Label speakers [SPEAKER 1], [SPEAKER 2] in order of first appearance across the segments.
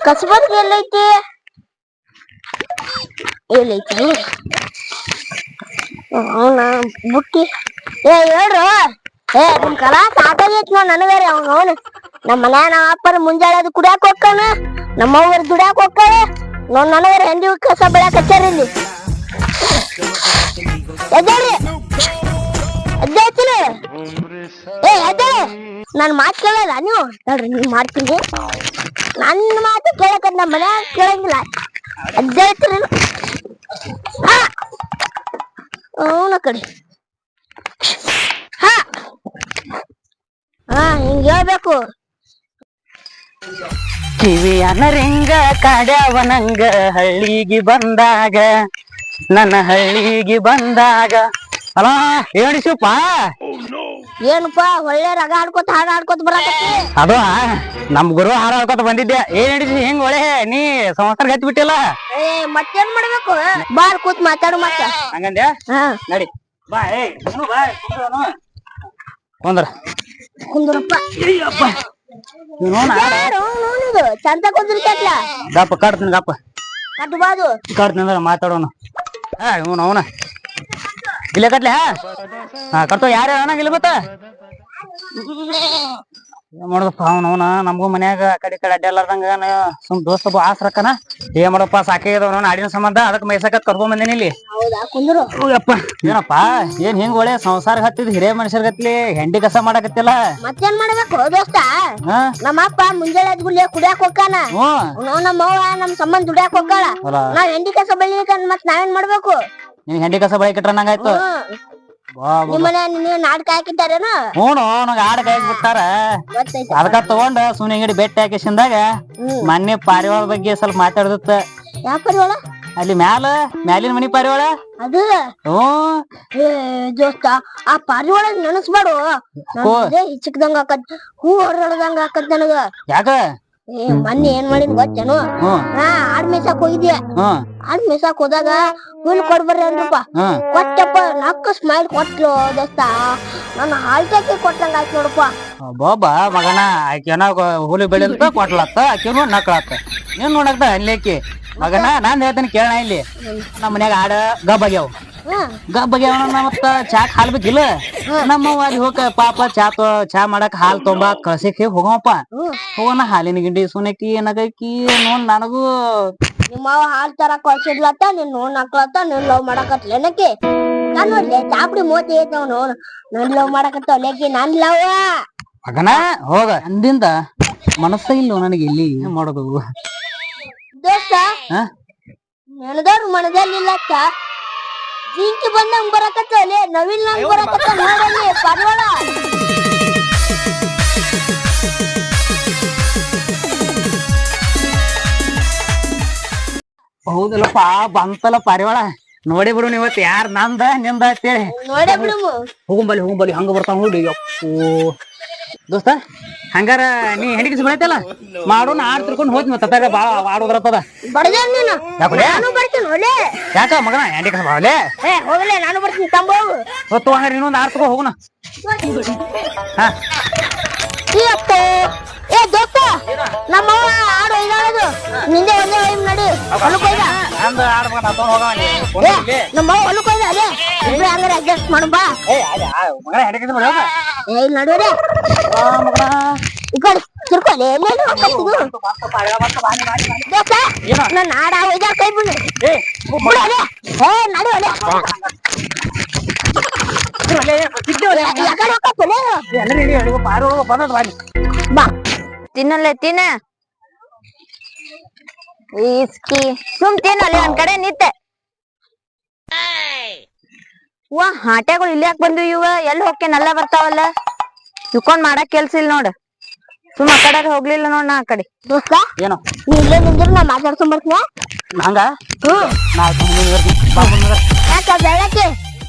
[SPEAKER 1] ಕಸಬರ್ಗಿ ಎಲ್ಲೈತಿ ಎಲ್ಲೈತಿ ಅವನ ಬುಟ್ಟಿ ಹೇಳ್ರು ನಿಮ್ ಕಲಾ ಸಾಕಾಗೈತಿ ನೋಡ್ ನನಗಾರಿ ಅವನು ನಮ್ಮ ಮನ್ಯಾಗ ನಮ್ಮ ಅಪ್ಪರ ಮುಂಜಾಳೆ ಅದು ಕುಡಿಯಾಕ ಹೋಗ್ತಾನ ನಮ್ಮ ಅವ್ವರ್ ದುಡಿಯಾಕ ಹೋಗ್ತಾಳ ನೋಡ್ ನನಗಾರ ಹೆಂಡಿ ಕಸ ಬೆಳ್ಯಾಕ ಹಚ್ಚಾರ ಇಲ್ಲಿ ಎದ್ದೇಳಿ ಎದ್ದೇಳ್ತೀನಿ ಎದ್ದೇಳಿ ನನ್ ಮಾತು ಕೇಳಲ್ಲ ನೀವು ನೋಡ್ರಿ ನೀವ್ ಮಾಡ್ತೀನಿ ನನ್ನ ಮಾತು ಕೇಳಕ ನಮ್ಮ ಮನ್ಯಾಗ ಕೇಳಂಗಿಲ್ಲ ಎದ್ದೇಳ್ತೀನಿ ಅವನ ಕಡೆ ಹಾ ಹಿಂಗ ಹೇಳ್ಬೇಕು
[SPEAKER 2] ಕಿವಿಯನ ರಿಂಗ ಕಾಡ್ಯಾವನಂಗ ಹಳ್ಳಿಗೆ ಬಂದಾಗ ನನ್ನ ಹಳ್ಳಿಗೆ ಬಂದಾಗ ಅಲ್ಲ ಹೇಳಿಸಪ್ಪ
[SPEAKER 1] ಏನಪ್ಪಾ ಒಳ್ಳೆ ರಗ ಆಡ್ಕೊತ ಹಾಡ ಆಡ್ಕೊತ ಬರಕತ್ತಿ
[SPEAKER 2] ಅದು ನಮ್ ಗುರು ಹಾರ ಹಾಡ್ಕೊತ ಬಂದಿದ್ದೆ ಏನ್ ಹಿಡಿಸಿ ಹಿಂಗ್ ಒಳ್ಳೆ ನೀ ಸಂಸಾರ ಹತ್ತಿ ಬಿಟ್ಟಿಲ್ಲ
[SPEAKER 1] ಮತ್ತೇನ್ ಮಾಡ್ಬೇಕು ಬಾರ್ ಕೂತ್ ಮಾತಾಡು ಮತ್ತ
[SPEAKER 2] ಹಂಗಂದ್ಯಾ ನಡಿ ಬಾ ಬಾ ಕುಂದ್ರ
[SPEAKER 1] ಕುಂದ್ರಪ್ಪ ಚಂದ ಕುಂದಿರ್ತೈತ್ಲ
[SPEAKER 2] ಗಪ್ಪ ಕಾಡ್ತೀನಿ ಗಪ್ಪ
[SPEAKER 1] ಕಟ್ಟು ಬಾದು
[SPEAKER 2] ಕಾಡ್ತೀನಿ ಅಂದ್ರ ಮಾತಾಡೋಣ ಇವನು ಅವನ ಇಲ್ಲೇ ಕಟ್ಲೆ ಹಾ ಕಟ್ತೋ ಯಾರ ಇಲ್ಲ ಗೊತ್ತ ಏನ್ ಮಾಡೋದಪ್ಪ ಅವನ ನಮಗೂ ಮನ್ಯಾಗ ಆ ಕಡೆ ಅಡ್ಡಾಡ್ಲಾರ್ದಂಗ ಸುಮ್ ದೋಸ್ತ ಆಸ್ರಕ್ಕನ ಏನ್ ಮಾಡಪ್ಪ ಸಾಕಾಗ್ಯದ ಆಡಿನ ಸಂಬಂಧ ಅದಕ್ ಮೈಸಾಕತ್ ಕರ್ಕೊಂಡ್ ಬಂದೇನಿ ಇಲ್ಲಿ ಯಪ್ಪ ಏನಪ್ಪ ಏನ್ ಹಿಂಗ್ ಒಳ್ಳೆ ಸಂಸಾರ ಹತ್ತಿದ್ ಹಿರಿಯ ಮನುಷ್ಯರ್ಗತ್ಲಿ ಹೆಂಡಿ ಕಸ ಮಾಡಕತ್ತಿಲ್ಲ
[SPEAKER 1] ಮತ್ತೇನ್ ಮಾಡ್ಬೇಕು ದೋಸ್ತ ನಮ್ಮ ಅಪ್ಪ ಮುಂಜಾನೆ ಗುಳ್ಳೆ ಕುಡಿಯಾಕ ಹೋಗ್ತಾನ ನಮ್ಮ ಅವ್ವ ನಮ್ ಸಂಬಂಧ ದುಡಿಯಾಕ ಹೋಗ್ತಾಳ ನಾವ್ ಹೆಂಡಿ ಕಸ ಬೆಳಿಲಿಕ್ಕ ಮತ್ ನಾವೇನ್ ಮಾಡ್ಬೇಕು
[SPEAKER 2] ನೀನ್ ಹೆಂಡಿ ಕಸ ಬೆಳಿಕಟ್ರ ನಂಗಾಯ್ತು
[SPEAKER 1] ನಿಮ್ಮನೆ ನಾಟಕ ಹಾಕಿದ್ದಾರೇನ
[SPEAKER 2] ಹ್ಞೂ ನಂಗ ಆಡ ಕೈ ಬಿಟ್ಟಾರ ಅದಕ್ಕ ತಗೊಂಡ ಸುನಿಗಡಿ ಬೆಟ್ಟ ಹಾಕಿಸಿಂದಾಗ ಮೊನ್ನೆ ಪಾರಿವಾಳ ಬಗ್ಗೆ ಸ್ವಲ್ಪ ಮಾತಾಡ್ದತ್ತ
[SPEAKER 1] ಯಾವ ಪರಿವಾಳ
[SPEAKER 2] ಅಲ್ಲಿ ಮ್ಯಾಲಿನ ಮನಿ ಪಾರಿವಾಳ
[SPEAKER 1] ಅದು ದೋಸ್ತ ಆ ಪಾರಿವಾಳ ನೆನಸ್ಬೇಡು ಹಿಚ್ಚಕ್ದಂಗ ಆಕತ್ ಹೂ ಹೊರಡ್ದಂಗ ಆಕತ್ ನನಗ
[SPEAKER 2] ಯಾಕ
[SPEAKER 1] ಮೊನ್ನೆ ಏನ್ ಮಾಡಿದ್ ಗೊತ್ತೇನು ಆಡ್ ಮೇಯ್ಸಾಕ್ ಹೋಗಿದ್ಯ ಆಡ್ ಮೇಯ್ಸಾಕ್ ಹೋದಾಗ ಹುಲ್ ಕೊಡ್ಬರ್ರಿ ಅಂದ್ರಪ್ಪ ಕೊಟ್ಟಪ್ಪ ನಾಲ್ಕು ಸ್ಮೈಲ್ ಕೊಟ್ಲು ದೋಸ್ತ ನನ್ನ ಹಾಲ್ಟಾಕಿ ಕೊಟ್ಟಂಗ ಆಯ್ತು ನೋಡಪ್ಪ
[SPEAKER 2] ಬಾಬಾ ಮಗನ ಆಕೆನ ಹುಲಿ ಬೆಳಿ ಅಂತ ಕೊಟ್ಲತ್ತ ಆಕೆನು ನಕ್ಳತ್ತ ಏನ್ ನೋಡಕ್ತ ಅಲ್ಲಿಕಿ ಮಗನ ನಾನ್ ಹೇಳ್ತೇನೆ ಕೇಳ ಇಲ್ಲಿ ನಮ್ಮ ಮನ್ಯಾಗ ಆಡ ಗಬ್ಬಗ್ಯಾವ ಮತ್ತ ಚಾಕ್ ಹಾಲ್ ಬೇಕಿಲ್ಲ ನಮ್ಮವ್ವ ಅಲ್ಲಿ ಹೋಗ ಪಾಪ ಚಾ ಮಾಡಕ್ ಹಾಲ್ ತೊಂಬ ಕಳ್ಸಿಕ್ ಹೋಗಪ್ಪ ಹೋಗೋಣ ಹಾಲಿನ ಗಿಂಡಿ ಸುನಕಿ ಏನಕಿ ನೋಡ್ ನನಗೂ
[SPEAKER 1] ನಿಮ್ಮವ ಹಾಲ್ ತರ ಕಳ್ಸಿದ್ಲತ್ತ ನೀನ್ ನೋಡ್ ಹಾಕ್ಲತ್ತ ನೀನ್ ಲವ್ ಮಾಡಕತ್ಲೇನಕಿ ನಾನ್ ನೋಡ್ಲಿ ಚಾಪಡಿ ಮೋತಿ ಐತವ್ ನೋಡ್ ನನ್ ಲವ್ ಮಾಡಕತ್ತ ಲೇಕಿ ನನ್ ಲವ್
[SPEAKER 2] ಮಗನ ಹೋಗ ಅಂದಿಂದ ಮನಸ್ಸ ಇಲ್ಲ ನನಗೆ ಇಲ್ಲಿ ಮಾಡೋದು
[SPEAKER 1] ದೋಸ್ತ ನೆನದವ್ರ ಮನದಲ್ಲಿಲ್ಲ ಜಿಂಕಿ ಬಂದಂಗ್ ಬರಕತ್ತಲೆ ನವಿಲ್ ನಂಗ್ ಬರಕತ್ತ ನೋಡಲ್ಲಿ ಪಾರಿವಾಳ
[SPEAKER 2] ಹೌದಲ್ಲಪ್ಪ ಬಂತಲ್ಲ ಪಾರಿವಾಳ ನೋಡಿ ಬಿಡು ಇವತ್ತು ಯಾರ್ ನಂದ ನಿಂದ ಅಂತೇಳಿ
[SPEAKER 1] ನೋಡೇ ಬಿಡು
[SPEAKER 2] ಹೋಗಂಬಲಿ ಹಂಗ ಬರ್ತಾವ ನೋಡಿ ಅಪ್ಪೋ ದೋಸ್ತ ಹಂಗಾರ ನೀ ಹೆಂಡಿಗೆ ಬೆಳಿತಲ್ಲ ಮಾಡೋಣ ಆಡ್ ತಿರ್ಕೊಂಡ್ ಹೋದ್ ತತ್ತಾಗ ಬಾಳ ಆಡೋದ್ರತ್ತದ
[SPEAKER 1] ನಾನು ಬರ್ತೀನಿ ಒಳ್ಳೆ
[SPEAKER 2] ಯಾಕ ಮಗನ ಹೆಂಡಿ ಕಸ ಬಾವಲೆ
[SPEAKER 1] ಹೋಗಲೇ ನಾನು ಬರ್ತೀನಿ ತಂಬ
[SPEAKER 2] ಹೊತ್ತು ಹಂಗಾರ ಇನ್ನೊಂದ್ ಆಡ್ ತಗೋ ಹೋಗೋಣ ಹಾ
[SPEAKER 1] ಏ ದೋಸ್ತ ನಮ್ಮವ್ವ ಆಡು ಇದಾಳದು ನಿಂದೆ ಒಂದೇ ಟೈಮ್ ನಡಿ ಹೊಲಕ್ಕೋಯ್ದ ನಮ್ಮವ್ವ ಹೊಲಕ್ಕೋಯ್ದ ಅದೇ ಇಬ್ರು ಹಂಗಾರ ಅಡ್ಜಸ್ಟ್ ಮಾಡು ಬಾ ಇಲ್ಲಿ ನಡುವರೆ ಈ ಕಡೆ ತಿರ್ಕೊಳ್ಳಿ ಎಲ್ಲೇನು ದೋಸ್ತ ನನ್ನ ಆಡ ಒಯ್ದ ಕೈ ಬಿಡು ನಡು ಬಾ ತಿನ್ನಲ್ಲೇ ತಿನ್ನ ಇಸ್ಕಿ ಸುಮ್ ತಿನ್ನಲ್ಲೇ ಒಂದ್ ಕಡೆ ನಿತ್ತೆ ವಾ ಹಾಟ್ಯಾಗಳು ಇಲ್ಲಿ ಯಾಕೆ ಬಂದು ಇವ ಎಲ್ಲಿ ಹೋಗ್ಕೇನಲ್ಲ ಬರ್ತಾವಲ್ಲ ಇವ್ಕೊಂಡ್ ಮಾಡಕ್ ಕೆಲ್ಸ ಇಲ್ಲ ನೋಡ್ ಸುಮ್ ಆ ಕಡೆ ಹೋಗ್ಲಿಲ್ಲ ನೋಡ್ ನಾ ಆ ಕಡೆ ದೋಸ್ತ
[SPEAKER 2] ಏನು
[SPEAKER 1] ನೀ ಇಲ್ಲೇ ನಿಂದ್ರು ನಾ ಮಾತಾಡ್ಕೊಂಡ್ ಬರ್ತೀನ
[SPEAKER 2] ಹಂಗ
[SPEAKER 1] ಯಾಕ ಬೆಳಗ್ಗೆ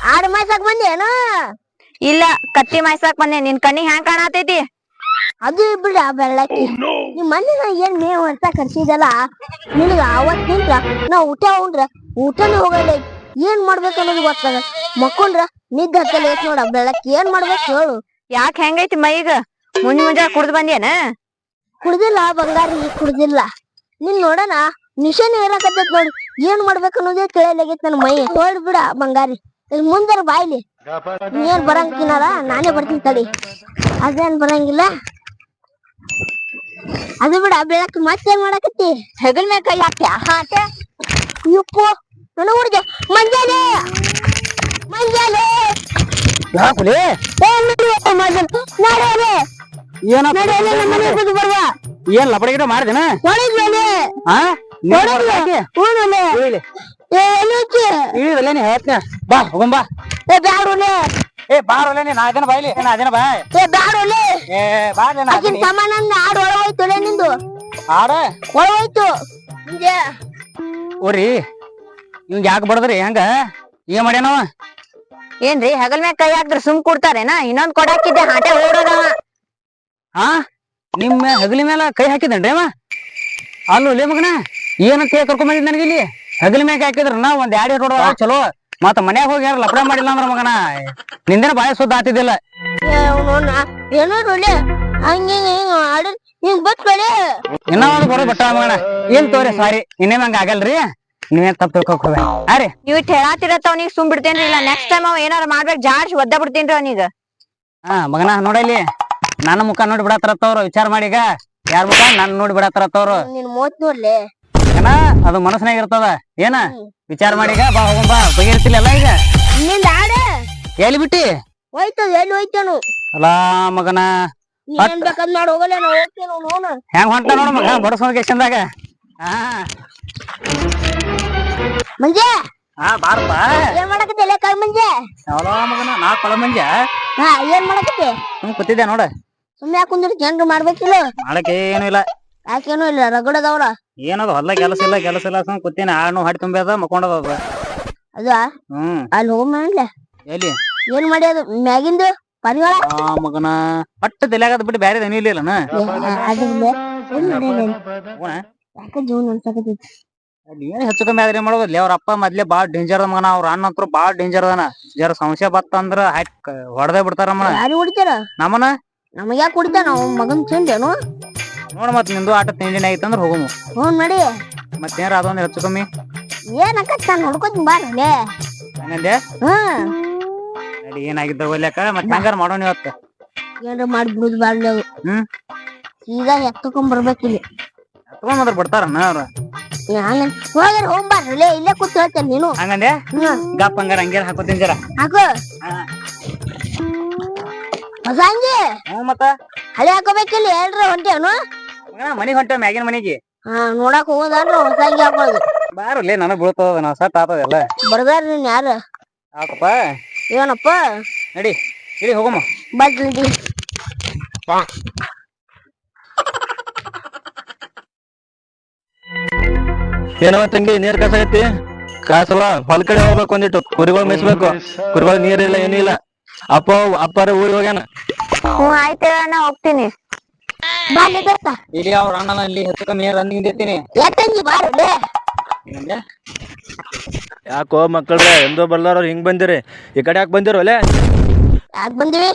[SPEAKER 1] ಆಡು ಮಾಯ್ಸಾಕ್ ಬಂದೇನು
[SPEAKER 2] ಇಲ್ಲ ಕತ್ತಿ ಮಾಯ್ಸಾಕ್ ಬಂದೆ ನಿನ್ ಕಣ್ಣಿಗೆ ಹ್ಯಾಂಗ್ ಕಾಣತೈತಿ
[SPEAKER 1] ಅದು ಬಿಡ ಬೆಳ್ಳಕ್ಕಿ ನಿಮ್ ಮನೆಗ ಏನ್ ಮೇವ್ ಅಂತ ಕರ್ಸಿದಲ್ಲ ನಿನಗ ಅವತ್ತಿಂದ್ರ ನಾ ಊಟ ಉಂಡ್ರ ಊಟನೇ ಹೋಗಲ್ಲ ಏನ್ ಮಾಡ್ಬೇಕು ಅನ್ನೋದು ಗೊತ್ತಾಗ ಮಕ್ಕೊಂಡ್ರ ನಿದ್ದೆ ಹತ್ತಲ್ಲ ಐತ್ ನೋಡ ಬೆಳ್ಳಕ್ಕಿ ಏನ್ ಮಾಡ್ಬೇಕು ಹೇಳು
[SPEAKER 2] ಯಾಕೆ ಹೆಂಗೈತಿ ಮೈಗ ಮುಂಜಾನೆ ಕುಡ್ದು ಬಂದೇನ
[SPEAKER 1] ಕುಡ್ದಿಲ್ಲ ಬಂಗಾರಿ ಕುಡ್ದಿಲ್ಲ ನಿನ್ ನೋಡಣ ನಿಶಾನ ಇರಕತ್ತೈತ್ ನೋಡಿ ಏನ್ ಮಾಡ್ಬೇಕು ಅನ್ನೋದೇ ತಿಳಿಯಲಾಗೈತ್ ನನ್ ಮೈ ಹೊಡ್ ಬಿಡ ಬಂಗಾರಿ ಇಲ್ಲಿ ಮುಂದರ ಬಾಯ್ಲಿ ನೀನ್ ಬರಂಗಿನಾರ ನಾನೇ ಬರ್ತೀನಿ ತಡಿ ಅದೇನ್ ಬರಂಗಿಲ್ಲ ಅದು ಬಿಡ ಬೆಳಕ್ ಮತ್ತೇನ್ ಮಾಡಕತ್ತಿ ಹೆಗಲ್ ಮ್ಯಾಗ ಕೈ ಹಾಕ್ತಿ ಹಾಟೆ ಯಪ್ಪು ನನ್ನ ಹುಡುಗ ಮಂಜಾಲೆ ಮಂಜಾಲೆ
[SPEAKER 2] ಯಾಕುಲೇ ಏನ್ ಲಪಡ ಗಿಡ ಮಾಡಿದೇನ ಹೇಳ್ತೀನಿ ಬಾ ಹೋಗಂಬಾ ಏ ಬಾರೋಲೆ ನೀ ನಾದಿನ ಬಾಯ್ಲಿ ನಾದಿನ ಬಾಯ್ ಏ ಬಾರ್ಲೆ
[SPEAKER 1] ಸಾಮಾನ ಆಡ್ ಒಳಗೋಯ್ತು ನಿಂದು
[SPEAKER 2] ಆಡ
[SPEAKER 1] ಒಳಗೋಯ್ತು
[SPEAKER 2] ಓರಿ ಇವ್ ಯಾಕೆ ಬಡದ್ರಿ ಹೆಂಗ ಏನ್ ಮಾಡ್ಯಾನವ
[SPEAKER 1] ಏನ್ರಿ ಹೆಗಲ್ ಮ್ಯಾಗ ಕೈ ಹಾಕ್ದ್ರ ಸುಮ್ ಕೊಡ್ತಾರೇನ ಇನ್ನೊಂದ್ ಕೊಡಾಕಿದ್ದೆ ಹಾಟೆ ಓಡೋದವ
[SPEAKER 2] ಹಾ ನಿಮ್ಮ ಹಗಲಿ ಮೇಲೆ ಕೈ ಹಾಕಿದನ್ರಿ ಅವ ಅಲ್ಲೇ ಮಗನ ಏನಂತ ಕರ್ಕೊಂಡ್ ಬಂದಿದ್ ನನಗೆ ಇಲ್ಲಿ ಹಗಲಿ ಮ್ಯಾಗ ಹಾಕಿದ್ರ ನಾ ಒಂದ್ ಎರಡ್ ರೋಡ್ ಚಲೋ ಮತ್ತ ಮನ್ಯಾಗ ಹೋಗಿ ಯಾರು ಲಪಡ ಮಾಡಿಲ್ಲ ಅಂದ್ರ ಮಗನ ನಿಂದೇನ ಬಾಯ ಸುದ್ದ ಆತಿದ್ದಿಲ್ಲ
[SPEAKER 1] ಏನೋ ಹಂಗ ಆಡ ಹಿಂಗ್ ಬತ್ಕೊಳ್ಳಿ
[SPEAKER 2] ಇನ್ನ ಒಂದು ಬರೋ ಬಟ್ಟ ಮಗನ ಏನ್ ತೋರಿ ಸಾರಿ ಇನ್ನೇಮ್ ಹಂಗ ಆಗಲ್ರಿ ನೀವೇನ್ ತಪ್ಪು ತಿಳ್ಕೊಬೇಡ ಅರೆ
[SPEAKER 1] ನೀವ್ ಹೇಳಾತಿರತ್ತ ಅವ್ನಿಗೆ ಸುಮ್ ಬಿಡ್ತೇನ್ರಿ ಇಲ್ಲ ನೆಕ್ಸ್ಟ್ ಟೈಮ್ ಅವ್ ಏನಾರ ಮಾಡ್ಬೇಕು ಜಾಡ್ಸಿ ಒದ್ದ ಬಿಡ್ತೇನ್ರಿ ಅವನೀಗ
[SPEAKER 2] ಹಾ ಮಗನ ನೋಡಲಿ ನನ್ನ ಮುಖ ನೋಡಿ ಬಿಡತ್ತರತ್ತವ್ರು ವಿಚಾರ ಮಾಡೀಗ ಯಾರ ಮುಖ ನನ್ ನೋಡಿ ಬಿಡತ್ತರತ್ತವ್ರು
[SPEAKER 1] ನಿನ್ ಮೂತ್ ನೋಡ್ಲಿ
[SPEAKER 2] ಏನ ಅದು ಮನಸ್ಸಿನಾಗ ಇರ್ತದ ಏನ ವಿಚಾರ ಮಾಡೀಗ ಬಾ ಹೋಗಂ ಬಾ ಬಗೆಹರಿತಿಲ್ಲ ಈಗ
[SPEAKER 1] ನಿಂದ ಆಡ
[SPEAKER 2] ಎಲ್ಲಿ ಬಿಟ್ಟಿ
[SPEAKER 1] ಹೋಯ್ತದ ಎಲ್ಲಿ ಹೋಯ್ತಾನು
[SPEAKER 2] ಅಲಾ ಮಗನ
[SPEAKER 1] ಏನ್ ಬೇಕಂದ್ ಮಾಡಿ ಹೋಗಲ್ಲ ನಾ ಹೋಗ್ತೇನೆ ನೋನು
[SPEAKER 2] ಹೆಂಗ್ ಹೊಂಟ ನೋಡ ಮಗ ಬಡಸ್ಕೊಂಡ್ ಕೆಷ್ಟಂದಾಗ ಹಾ
[SPEAKER 1] ಮಂಜೆ
[SPEAKER 2] ಹಾ ಬಾರಪ್ಪ
[SPEAKER 1] ಏನ್ ಮಾಡಕತ್ತಿಲ್ಲ ಕಳ್ ಮಂಜೆ
[SPEAKER 2] ಅವಲ ಮಗನ ನಾ ಕಳ ಮಂಜ
[SPEAKER 1] ಹಾ ಏನ್ ಮಾಡಕತ್ತಿ
[SPEAKER 2] ಸುಮ್ ಕೂತಿದ್ದೆ ನೋಡ
[SPEAKER 1] ಸುಮ್ಮನೆ ಕುಂದಿರ್ ಜನರು ಮಾಡ್ಬೇಕಿಲ್ಲ
[SPEAKER 2] ಮಾಡಕ್ಕೆ ಏನು ಇಲ್ಲ
[SPEAKER 1] ಯಾಕೇನು ಇಲ್ಲ ರಗಡದವ್ರ
[SPEAKER 2] ಏನದು ಹೊಲ ಕೆಲಸ ಇಲ್ಲ ಸುಮ್ ಕೂತೀನಿ ಆಡ್ನು ಹಾಡಿ ತುಂಬ್ಯದ ಮಕ್ಕೊಂಡದ ಅದ
[SPEAKER 1] ಅದ ಅಲ್ಲಿ ಹೋಗ್ ಮಾಡ್ಲ
[SPEAKER 2] ಎಲ್ಲಿ
[SPEAKER 1] ಏನ್ ಮಾಡಿ ಅದು ಮ್ಯಾಗಿಂದು ಪರಿವಾಳ
[SPEAKER 2] ಆ ಮಗನ ಪಟ್ಟ ತಲೆಯಾಗದ ಬಿಟ್ಟು ಬ್ಯಾರೆ ಏನು ಇಲ್ಲನ
[SPEAKER 1] ಯಾಕ ಜೀವನ ಅನ್ಸಕತ್ತೈತಿ
[SPEAKER 2] ಏನ್ ಹೆಚ್ಚು ಕಮ್ಮಿ ಆದ್ರೆ ಏನ್ ಮಾಡೋದ್ಲಿ ಅವ್ರ ಅಪ್ಪ ಮೊದ್ಲೇ ಬಾಳ್ ಡೇಂಜರ್ ಅದ ಮಗನ ಅವ್ರ ಅಣ್ಣ ಅಂತೂ ಬಾಳ್ ಡೇಂಜರ್ ಅದಾನ ಜರ ಸಂಶಯ ಬತ್ತಂದ್ರ ಹಾಕ್ ಹೊಡೆದೇ ಬಿಡ್ತಾರಮ್ಮ
[SPEAKER 1] ಯಾರು ಹೊಡಿತಾರ
[SPEAKER 2] ನಮ್ಮನ
[SPEAKER 1] ನಮಗ್ ಯಾಕೆ ಹೊಡಿತಾರ ನಾವು ಮಗನ್ ತಿಂದೇನು
[SPEAKER 2] ನೋಡ ಮತ್ ನಿಂದು ಆಟ ತಿಂಡಿನ ಐತಂದ್ರ ಹೋಗಮು
[SPEAKER 1] ಹ್ಞೂ ನಡಿ
[SPEAKER 2] ಮತ್ತೇನಾರ ಅದೊಂದ್ ಹೆಚ್ಚು ಕಮ್ಮಿ
[SPEAKER 1] ಏನಕ್ಕ ನಾನು ನೋಡ್ಕೊತೀನಿ ಬಾರಲೆ
[SPEAKER 2] ಹಂಗಂದೆ ನಡಿ ಏನಾಗಿದ್ದ ಒಲ್ಯಾಕ ಮತ್ ಹಂಗಾರ ಮಾಡೋಣ ಇವತ್ತ
[SPEAKER 1] ಏನ್ರ ಮಾಡ್ಬಿಡುದು ಬಾರ್ಲೆ ಸೀದಾ ಎತ್ತಕೊಂಡ್ ಬರ್ಬೇಕಿಲ್ಲಿ
[SPEAKER 2] ತಗೊಂಡ್ ಬಂದ್ರ ಬಿಡ್ತಾರನ್ನ ಅವ್ರ
[SPEAKER 1] ಹೋಗ್ಯಾರ ಹೋಗ್ಬಾರ್ರಲೆ ಇಲ್ಲೇ ಕೂತ್ ಹೇಳ್ತೇನೆ ನೀನು
[SPEAKER 2] ಹಂಗಂದೆ ಗಪ್ಪ ಹಂಗಾರ ಹಂಗೇರ ಹಾಕೋತೀನಿ ಜರ
[SPEAKER 1] ಹಾಕು ಹೊಸ ಹಂಗೆ
[SPEAKER 2] ಮತ್ತ
[SPEAKER 1] ಹಳೆ ಹಾಕೋಬೇಕಿಲ್ಲ ಹೇಳ್ರ ಹೊಂಟೇನು
[SPEAKER 2] ಮನಿಗ್ ಹೊಂಟ ಮ್ಯಾಗಿನ ಮನಿಗೆ
[SPEAKER 1] ಹಾ ನೋಡಾಕ್ ಹೋಗೋದನ್ರ ಹೊಸ ಹಂಗೆ ಹಾಕೋದು
[SPEAKER 2] ಬಾರಲ್ಲೇ ನನಗ್ ಬೀಳ್ತದ ನಾವ್ ಸಟ್ ಆತದೆಲ್ಲ
[SPEAKER 1] ಬರ್ದಾರ ನೀನ್ ಯಾರ
[SPEAKER 2] ಆತಪ್ಪ
[SPEAKER 1] ಏನಪ್ಪ
[SPEAKER 2] ನಡಿ ಇಡಿ ಹೋಗಮ್ಮ
[SPEAKER 1] ಬಜ್ಲಿ
[SPEAKER 3] ಏನವ ತಂಗಿ ನೀರ್ ಕಾಸಾಗೈತಿ ಕಾಸವ ಹೊಲ ಕಡೆ ಹೋಗ್ಬೇಕು ಒಂದಿಟ್ಟು ಕುರಿಗಳು ಮೇಯಿಸ್ಬೇಕು ಕುರಿಗಳು ನೀರಿಲ್ಲ ಏನಿಲ್ಲ ಅಪ್ಪಾರ ಊರಿಗೆ ಹೋಗ್ಯಾನ
[SPEAKER 1] ಆಯ್ತು ನಾ ಹೋಗ್ತೀನಿ ಬಾಲ್ಯ ದೋಸ್ತ
[SPEAKER 2] ಇಲ್ಲಿ ಅವ್ರ ಅಣ್ಣನ ಇಲ್ಲಿ ಹೆಚ್ಚು ಕಮ್ಮಿ ರನ್ನಿಂಗ್
[SPEAKER 1] ಯಾಕಂಗಿ ಬಾರಲೆ
[SPEAKER 3] ಯಾಕೋ ಮಕ್ಕಳ್ರೆ ಎಂದೋ ಬರ್ಲಾರ ಹಿಂಗ್ ಬಂದಿರಿ ಈ ಕಡೆ ಯಾಕೆ ಬಂದಿರೋ ಅಲ್ಲೇ
[SPEAKER 1] ಯಾಕ್ ಬಂದಿವಿ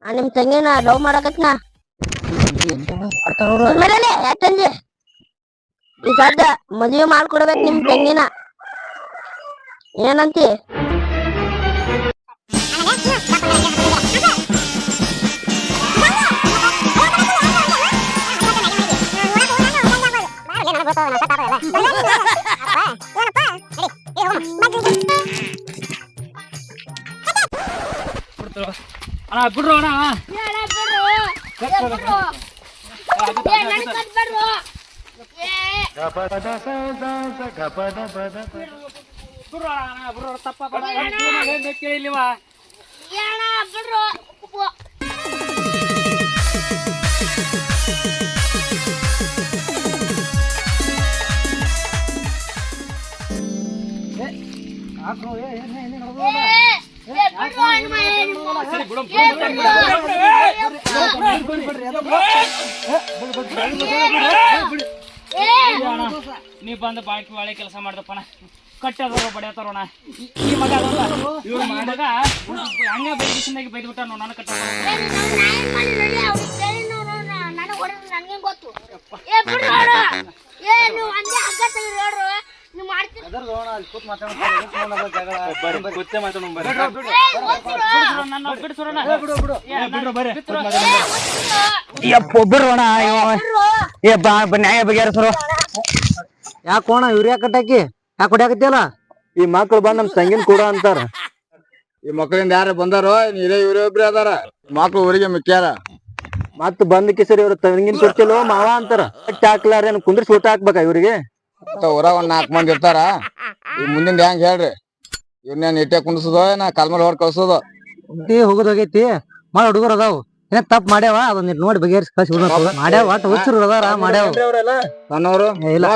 [SPEAKER 1] ನಿಮ್ ತಂಗಿನ ಲವ್ ಮಾಡಕತ್ನ ಯಾಕಂದಿ ಈ ಸದ್ದ ಮದ್ವೆ ಮಾಡ್ಕೊಡ್ಬೇಕು ನಿಮ್ ತಂಗಿನ ಏನಂತಿ
[SPEAKER 2] ಬಿಡ್ರು ಅಣ್ಣ ಕೇಳಿಲ್ವಾ ನೀ ಬಂದ ಬಾಕಿ ಒಳ್ಳೆ ಕೆಲಸ ಮಾಡ್ದಪ್ಪಣ ಕಟ್ಟದ ಬಡಿಯತಾರೋಣ ಈ ಮಗ ಇವ್ರ ಮಗ ಹಂಗ ಬೈದಿಸಿಂದಾಗಿ ಬೈದ್ಬಿಟ್ಟ ನೋಡ್ ನನ್ನ ಕಟ್ಟ ಬಿಡ್ರೋಣ ನ್ಯಾಯ ಬಗೆಹರಿಸರು. ಯಾಕೋಣ ಇವ್ರ ಯಾಕೆ ಕಟ್ಟಾಕಿ ಯಾಕೆ ಹೊಡ್ಯಾಕತ್ತಿಯಲ್ಲ?
[SPEAKER 3] ಈ ಮಕ್ಳು ಬಂದ್ ನಮ್ ತಂಗಿನ ಕೂಡ ಅಂತಾರ.
[SPEAKER 4] ಈ ಮಕ್ಕಳಿಂದ ಯಾರು ಬಂದಾರೋ ಇವರೇ ಒಬ್ರೇ ಅದಾರ. ಮಕ್ಳು ಊರಿಗೆ ಮಿಕ್ಕ್ಯಾರ.
[SPEAKER 3] ಮತ್ ಬಂದ್ ಕಿಸರಿ ಇವ್ರ ತಂಗಿನ ಕೊಡ್ತಿಲ್ವ ಮಾವ ಅಂತಾರ. ಹಾಕ್ಲಾರ ಕುಂದ್ರಿಸಿ ಊಟ ಹಾಕ್ಬೇಕ ಇವ್ರಿಗೆ?
[SPEAKER 4] ಊರಾಗ ಒಂದ್ 4 ಮಂದಿ ಇರ್ತಾರ. ಈ ಮುಂದಿಂದ ಹೆಂಗ್ ಹೇಳ್ರಿ? ಇವ್ನೇನ್ ಇಟ್ಟೆ ಕುಂಡ್ಸೋದೋ ನಾ ಕಾಲ್ಮೇಲೆ ಹೊಡ್ ಕಳ್ಸೋದು?
[SPEAKER 2] ಹೋಗೋದ್ ಹೋಗೈತಿ. ಮಾಡ ಹುಡುಗರು ಅದಾವ ಏನ್ ತಪ್ಪ ಮಾಡ್ಯಾವ ಅದನ್ನ ನೋಡಿ ಬಗೆಹರಿಸಿ ಕಳ್ಸಿ ಮಾಡ್ಯಾವ. ಒಟ್ಟು ಹುಚ್ಚರು ಅದಾರ ಮಾಡ್ಯಾವ.
[SPEAKER 4] ಸಣ್ಣವ್ರು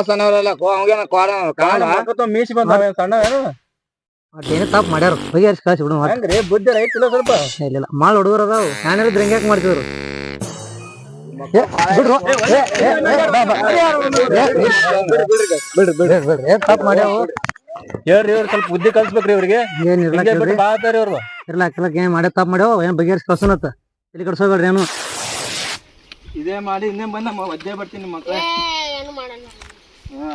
[SPEAKER 4] ಸಣ್ಣವ್ರೆಲ್ಲ
[SPEAKER 3] ಮೀಸಿ ಬಂದ ಸಣ್ಣ
[SPEAKER 2] ಏನೇ ತಪ್ಪ ಮಾಡ್ಯಾರ ಬಗೆಹರಿಸಿ ಕಳ್ಸಿ ಬಿಡು.
[SPEAKER 3] ಬುದ್ಧಿ ರೈತಿಲ್ಲ ಸ್ವಲ್ಪ.
[SPEAKER 2] ಇಲ್ಲ ಮಾಡ ಹುಡುಗರು ಅದಾವ ನಾನು ಹೇಳಿದ್ರೆ ಹೆಂಗ್ಯಾಕ್ ಮಾಡ್ತಿದ್ರು. ತಪ್ಪ ಮಾಡ್ಯಾವ
[SPEAKER 3] ಹೇಳ್ರಿ ಇವ್ರು ಸ್ವಲ್ಪ ಬುದ್ಧಿ ಕಲ್ಸ್ಬೇಕ್ರಿ ಇವ್ರಿಗೆ.
[SPEAKER 2] ಏನಿರ್ಲಾ ಇರ್ಲಾಕ್ ಏನ್ ಮಾಡ್ಯ ತಪ್ಪ ಮಾಡ್ಯಾವ ಏನ್ ಬಗೆಹರಿಸಿ ಕಳ್ಸೋನತ್ತ ಇಲ್ಲಿ ಕಡ್ಸೋಬೇಡ್ರಿ ಏನು.
[SPEAKER 3] ಇದೇ ಮಾಡಿ ಇನ್ನೇ ಬಂದ ಒದ್ದೆ ಬರ್ತೀನಿ ಮಕ್ಳ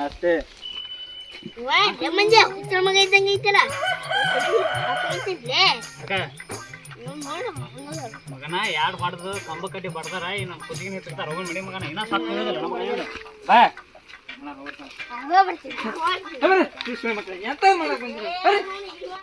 [SPEAKER 3] ಅಷ್ಟೇ.
[SPEAKER 2] ಮಗನ ಯಾರು ಬಾಡ್ದು ಕಂಬ ಕಟ್ಟಿ ಬಡ್ದಾರ ಈ ನಮ್ ಕುದಿಗೆ ನಿಂತಿರ್ತಾರ ಹೋಗಿ ನಡಿ ಮಗನ ಇನ್ನ ಸಾಕು.